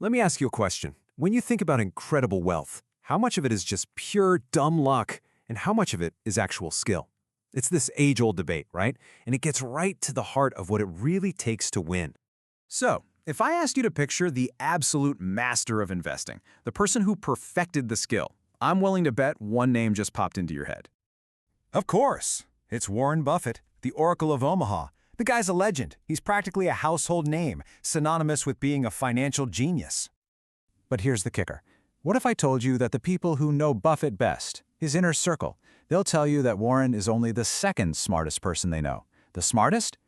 Let me ask you a question. When you think about incredible wealth, how much of it is just pure dumb luck, and how much of it is actual skill? It's this age-old debate, right? And it gets right to the heart of what it really takes to win. So, if I asked you to picture the absolute master of investing, the person who perfected the skill, I'm willing to bet one name just popped into your head. Of course. It's Warren Buffett, the Oracle of Omaha. The guy's a legend. He's practically a household name, synonymous with being a financial genius. But here's the kicker. What if I told you that the people who know Buffett best, his inner circle, they'll tell you that Warren is only the second smartest person they know. The smartest?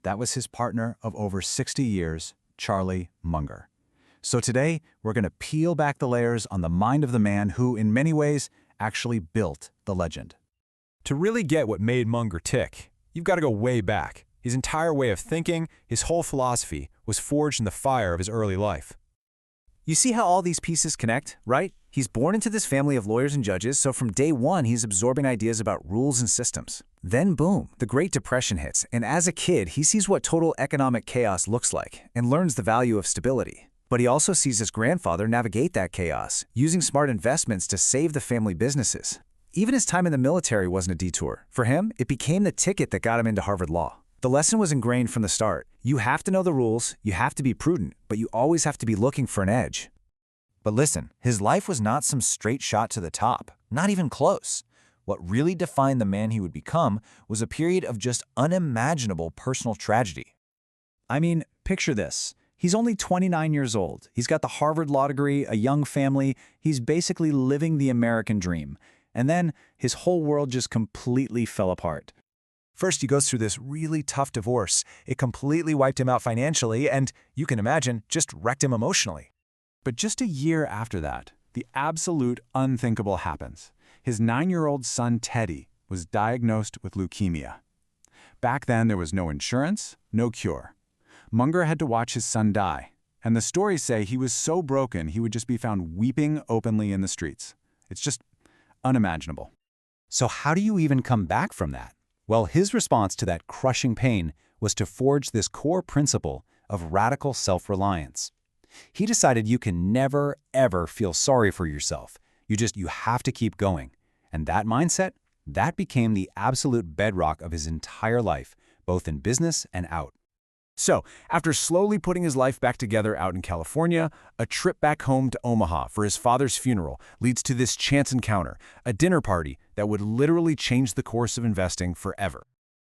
That was his partner of over 60 years, Charlie Munger. So today, we're going to peel back the layers on the mind of the man who, in many ways, actually built the legend. To really get what made Munger tick, you've got to go way back. His entire way of thinking, his whole philosophy, was forged in the fire of his early life. You see how all these pieces connect, right? He's born into this family of lawyers and judges, so from day one, he's absorbing ideas about rules and systems. Then boom, the Great Depression hits, and as a kid, he sees what total economic chaos looks like and learns the value of stability. But he also sees his grandfather navigate that chaos, using smart investments to save the family businesses. Even his time in the military wasn't a detour. For him, it became the ticket that got him into Harvard Law. The lesson was ingrained from the start. You have to know the rules, you have to be prudent, but you always have to be looking for an edge. But listen, his life was not some straight shot to the top, not even close. What really defined the man he would become was a period of just unimaginable personal tragedy. I mean, picture this. He's only 29 years old. He's got the Harvard Law degree, a young family. He's basically living the American dream. And then his whole world just completely fell apart. First, he goes through this really tough divorce. It completely wiped him out financially and, you can imagine, just wrecked him emotionally. But just a year after that, the absolute unthinkable happens. His 9-year-old son, Teddy, was diagnosed with leukemia. Back then, there was no insurance, no cure. Munger had to watch his son die, and the stories say he was so broken he would just be found weeping openly in the streets. It's just unimaginable. So how do you even come back from that? Well, his response to that crushing pain was to forge this core principle of radical self-reliance. He decided you can never, ever feel sorry for yourself. You have to keep going. And that mindset, that became the absolute bedrock of his entire life, both in business and out. So, after slowly putting his life back together out in California, a trip back home to Omaha for his father's funeral leads to this chance encounter, a dinner party that would literally change the course of investing forever.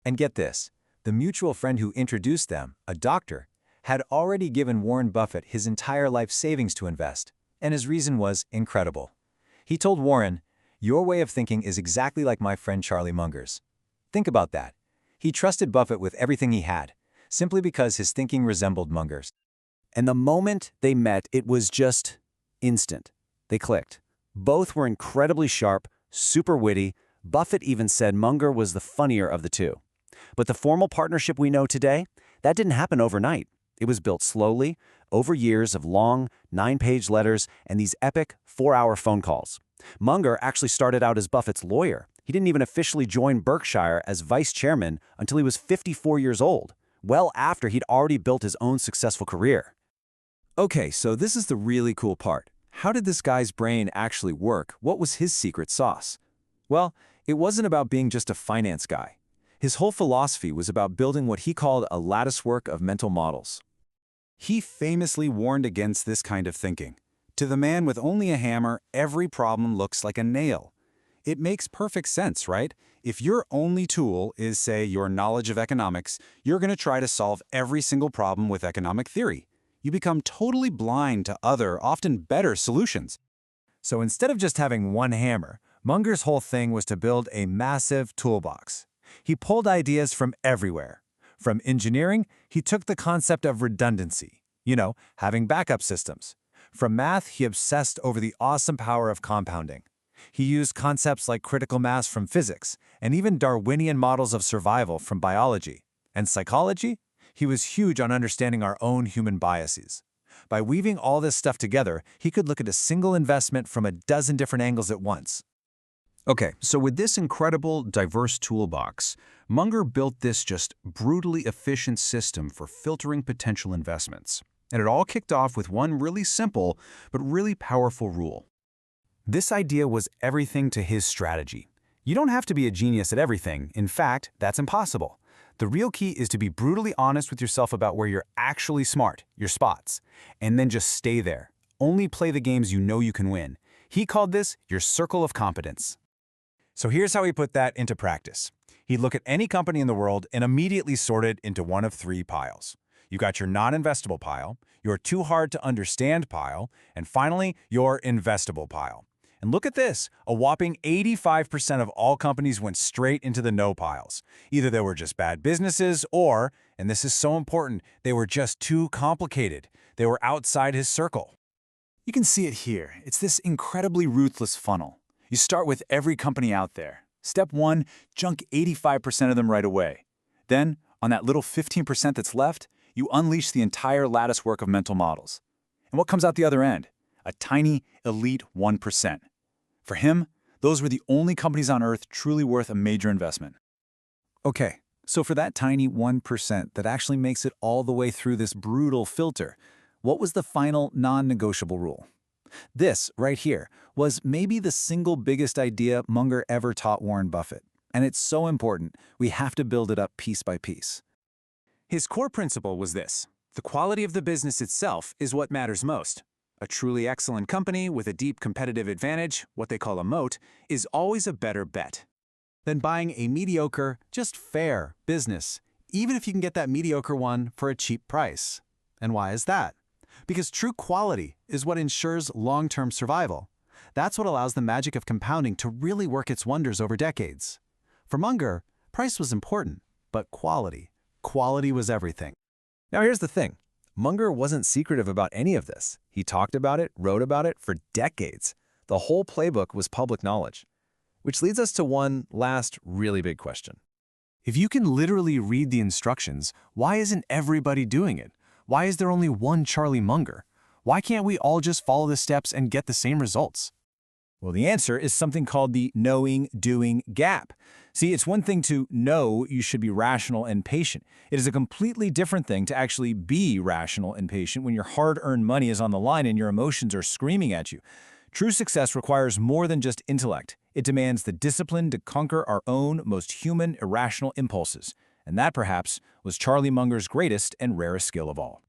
And get this, the mutual friend who introduced them, a doctor, had already given Warren Buffett his entire life savings to invest, and his reason was incredible. He told Warren, "Your way of thinking is exactly like my friend Charlie Munger's." Think about that. He trusted Buffett with everything he had, simply because his thinking resembled Munger's. And the moment they met, it was just instant. They clicked. Both were incredibly sharp, super witty. Buffett even said Munger was the funnier of the two. But the formal partnership we know today, that didn't happen overnight. It was built slowly, over years of long, 9-page letters and these epic 4-hour phone calls. Munger actually started out as Buffett's lawyer. He didn't even officially join Berkshire as vice chairman until he was 54 years old, well after he'd already built his own successful career. Okay, so this is the really cool part. How did this guy's brain actually work? What was his secret sauce? Well, it wasn't about being just a finance guy. His whole philosophy was about building what he called a latticework of mental models. He famously warned against this kind of thinking. To the man with only a hammer, every problem looks like a nail. It makes perfect sense, right? If your only tool is, say, your knowledge of economics, you're going to try to solve every single problem with economic theory. You become totally blind to other, often better solutions. So instead of just having one hammer, Munger's whole thing was to build a massive toolbox. He pulled ideas from everywhere. From engineering, he took the concept of redundancy, having backup systems. From math, he obsessed over the awesome power of compounding. He used concepts like critical mass from physics, and even Darwinian models of survival from biology. And psychology? He was huge on understanding our own human biases. By weaving all this stuff together, he could look at a single investment from a dozen different angles at once. Okay, so with this incredible, diverse toolbox, Munger built this just brutally efficient system for filtering potential investments. And it all kicked off with one really simple but really powerful rule. This idea was everything to his strategy. You don't have to be a genius at everything. In fact, that's impossible. The real key is to be brutally honest with yourself about where you're actually smart, your spots, and then just stay there. Only play the games you know you can win. He called this your circle of competence. So here's how he put that into practice. He'd look at any company in the world and immediately sort it into one of three piles. You got your non-investable pile, your too hard to understand pile, and finally, your investable pile. And look at this, a whopping 85% of all companies went straight into the no piles. Either they were just bad businesses or, and this is so important, they were just too complicated. They were outside his circle. You can see it here. It's this incredibly ruthless funnel. You start with every company out there. Step 1, junk 85% of them right away. Then, on that little 15% that's left, you unleash the entire lattice work of mental models. And what comes out the other end? A tiny, elite 1%. For him, those were the only companies on Earth truly worth a major investment. Okay, so for that tiny 1% that actually makes it all the way through this brutal filter, what was the final non-negotiable rule? This, right here, was maybe the single biggest idea Munger ever taught Warren Buffett. And it's so important, we have to build it up piece by piece. His core principle was this: the quality of the business itself is what matters most. A truly excellent company with a deep competitive advantage, what they call a moat, is always a better bet Than buying a mediocre, just fair business, even if you can get that mediocre one for a cheap price. And why is that? Because true quality is what ensures long-term survival. That's what allows the magic of compounding to really work its wonders over decades. For Munger, price was important, but quality was everything. Now here's the thing. Munger wasn't secretive about any of this. He talked about it, wrote about it for decades. The whole playbook was public knowledge. Which leads us to one last really big question. If you can literally read the instructions, why isn't everybody doing it? Why is there only one Charlie Munger? Why can't we all just follow the steps and get the same results? Well, the answer is something called the knowing-doing gap. See, it's one thing to know you should be rational and patient. It is a completely different thing to actually be rational and patient when your hard-earned money is on the line and your emotions are screaming at you. True success requires more than just intellect. It demands the discipline to conquer our own most human, irrational impulses. And that, perhaps, was Charlie Munger's greatest and rarest skill of all.